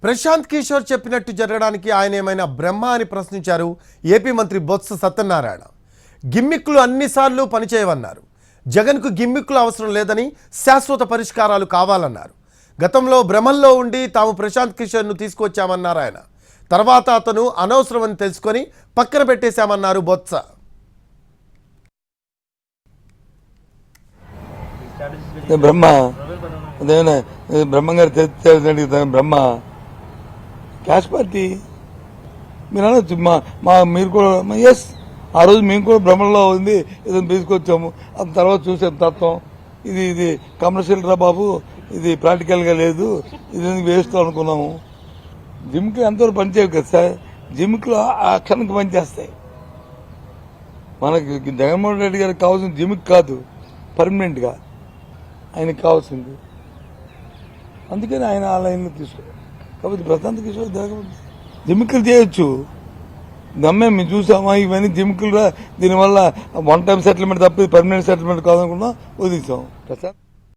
ప్రశాంత్ కిషోర్ చెప్పినట్టు జరగడానికి ఆయన ఏమైనా బ్రహ్మ అని ప్రశ్నించారు ఏపీ మంత్రి బొత్స సత్యనారాయణ. గిమ్మిక్కులు అన్నిసార్లు పనిచేయవన్నారు. జగన్కు గిమ్మిక్కులు అవసరం లేదని శాశ్వత పరిష్కారాలు కావాలన్నారు. గతంలో భ్రమల్లో ఉండి తాము ప్రశాంత్ కిషోర్ను తీసుకొచ్చామన్నారు ఆయన. తర్వాత అతను అనవసరమని తెలుసుకొని పక్కన పెట్టేశామన్నారు బొత్స. బ్రహ్మ అదేనా బ్రహ్మంగారు బ్రహ్మ క్యాష్ పార్టీ మీరు అనొచ్చు మీరు కూడా ఎస్ ఆ రోజు మేము కూడా భ్రమంలో ఉంది ఏదైనా తీసుకొచ్చాము. ఆ తర్వాత చూసాం తత్వం ఇది కమర్షియల్ రా బాబు, ఇది ప్రాక్టికల్గా లేదు, ఇది వేస్తూ అనుకున్నాము. జిమ్కి ఎంతవరకు పనిచేయవు కదా సార్, జిమ్కి ఆ క్షణంకి పనిచేస్తాయి. మనకి జగన్మోహన్ రెడ్డి గారికి కావాల్సిన జిమ్కి కాదు, పర్మనెంట్గా ఆయనకి కావాల్సింది. అందుకని ఆయన ఆ లైన్లో తీసుకున్నాం. కాబట్టి ప్రశాంత్ కిషోర్ జిమ్మిక్కులు చేయొచ్చు, నమ్మే మేము చూసామా ఇవన్నీ జిమ్మిక్కులు. దీనివల్ల వన్ టైం సెటిల్మెంట్ తప్ప పర్మనెంట్ సెటిల్మెంట్ కాదనుకున్నా వదిలేసాం. ప్రశాంత్